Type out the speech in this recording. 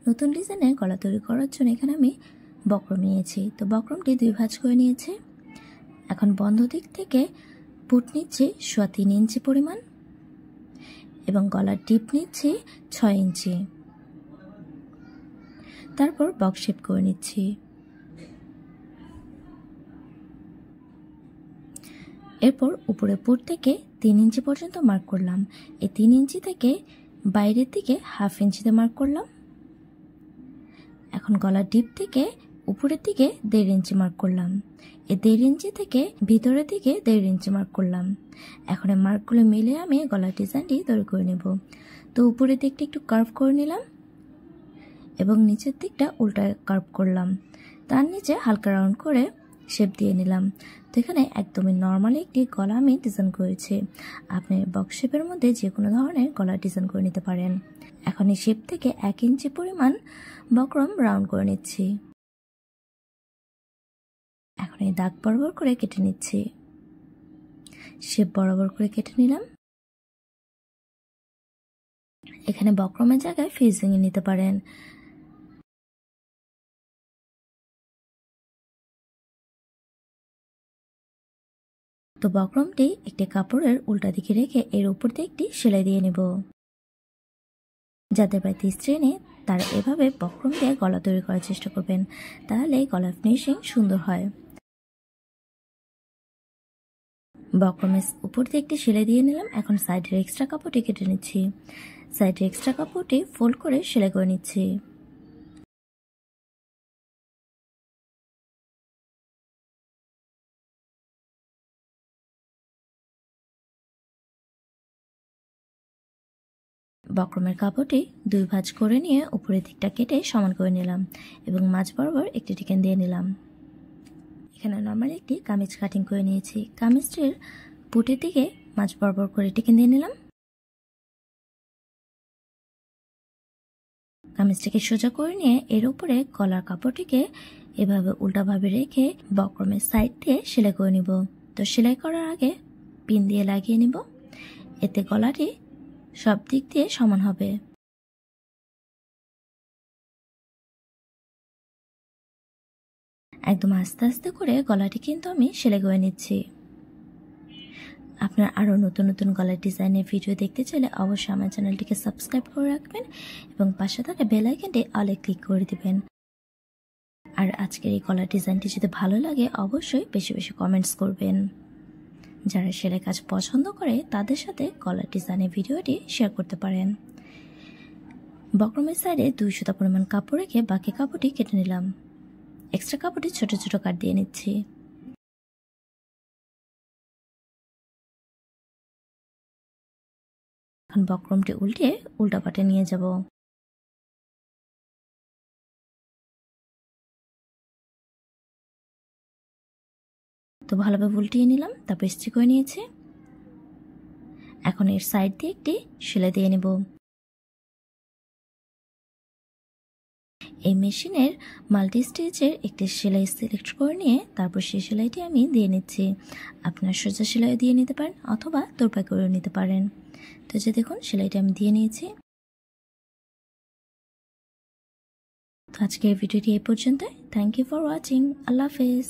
নতুন ডিজাইনের গলা তৈরি করার জন্য এখানে আমি বক্রম নিয়েছি। তো বক্রমটি 2 ভাঁজ করে নিয়েছি। এখন বন্ধ দিক থেকে পুট নিচ্ছি 3.25 ইঞ্চি পরিমাণ এবং গলার ডিপ নিচ্ছি 6 ইঞ্চি। তারপর বক্স শেপ করে নিচ্ছি। এরপর উপরে পুট থেকে 3 ইঞ্চি পর্যন্ত মার্ক করলাম। এই 3 ইঞ্চি থেকে বাইরের দিকে 1/2 ইঞ্চিতে মার্ক করলাম। এখন গলার ডিপ থেকে উপরের দিকে 1.5 ইঞ্চি মার্ক করলাম। এই 1.5 ইঞ্চি থেকে ভিতরের দিকে 1.5 ইঞ্চি মার্ক করলাম। এখন এই মার্কগুলো মিলে আমি গলার ডিজাইনটি তৈরি করে নেব। তো উপরের দিকটা একটু কার্ভ করে নিলাম এবং নিচের দিকটা উল্টা কার্ভ করলাম। তার নিচে হালকা রাউন্ড করে শেপ দিয়ে নিলাম। তো এখানে একদমই নর্মালি একটি গলা আমি ডিজাইন করেছি। আপনি বক্স শেপের মধ্যে যে কোনো ধরনের গলা ডিজাইন করে নিতে পারেন। এখন এই শেপ থেকে 1 ইঞ্চি পরিমাণ বক্রম রাউন্ড করে নিচ্ছি। এখন এই দাগ বরাবর করে কেটে নিচ্ছি। শেপ বরাবর করে কেটে নিলাম। এখানে বক্রমের জায়গায় ফিজিং এ নিতে পারেন। তো বক্রমটি একটি কাপড়ের উল্টা দিকে রেখে এর উপর দিয়ে একটি সেলাই দিয়ে নেব। যাদের বাড়িতে স্ত্রী নেই তারা এভাবে বক্রম দিয়ে গলা তৈরি করার চেষ্টা করবেন, তাহলে গলার ফিনিশিং সুন্দর হয়। বক্রমের উপর দিয়ে একটি সেলাই দিয়ে নিলাম। এখন সাইডের এক্সট্রা কাপড়টি কেটে নিচ্ছি। সাইডের এক্সট্রা কাপড়টি ফোল্ড করে সেলাই করে নিচ্ছি। বক্রমের কাপড়টি 2 ভাঁজ করে নিয়ে উপরের দিকটা কেটে সমান করে নিলাম এবং মাঝ বরাবর একটি টিকেন দিয়ে নিলাম। এখানে নরমালি একটি কামিজ কাটিং করে নিয়েছি। কামিজটির পুটের দিকে মাঝ বরাবর করে টিকেন দিয়ে নিলাম। কামিজটিকে সোজা করে নিয়ে এর উপরে গলার কাপড়টিকে এভাবে উল্টাভাবে রেখে বক্রমের সাইড দিয়ে সেলাই করে নিব। তো সেলাই করার আগে পিন দিয়ে লাগিয়ে নিব, এতে গলাটি সব দিক দিয়ে সমান হবে। একদম আস্তে আস্তে করে গলাটি কিন্তু আমি সেলাই করে নিচ্ছি। আপনার আরও নতুন নতুন গলার ডিজাইনের ভিডিও দেখতে চাইলে অবশ্যই আমার চ্যানেলটিকে সাবস্ক্রাইব করে রাখবেন এবং পাশে থাকা বেল আইকনটি অলে ক্লিক করে দিবেন। আর আজকের এই গলার ডিজাইনটি যদি ভালো লাগে অবশ্যই বেশি বেশি কমেন্টস করবেন। যারা সেলাই কাজ পছন্দ করে তাদের সাথে গলার ডিজাইনের ভিডিওটি শেয়ার করতে পারেন। বক্রমের সাইডে 2 সুতা পরিমাণ কাপড় রেখে বাকি কাপড়টি কেটে নিলাম। এক্সট্রা কাপড়টি ছোট ছোট কাট দিয়ে নিচ্ছি। এখন বক্রমটি উল্টে উল্টা পাটে নিয়ে যাব। তো ভালোভাবে উল্টিয়ে নিলাম, তারপর স্টিচ করে নিয়েছি। এখন এর সাইড দিয়ে একটি সেলাই দিয়ে নেব। এই মেশিনের মাল্টি স্টিচের একটি সেলাই সিলেক্ট করে নিয়ে তারপর সেই সেলাইটি আমি দিয়ে নিচ্ছি। আপনার সোজা সেলাই দিয়ে নিতে পারেন অথবা তোরপাই করে নিতে পারেন। তো যে দেখুন সেলাইটি আমি দিয়ে নিয়েছি। তো আজকের ভিডিওটি এই পর্যন্ত। Thank you for watching. আল্লাহ হাফেজ।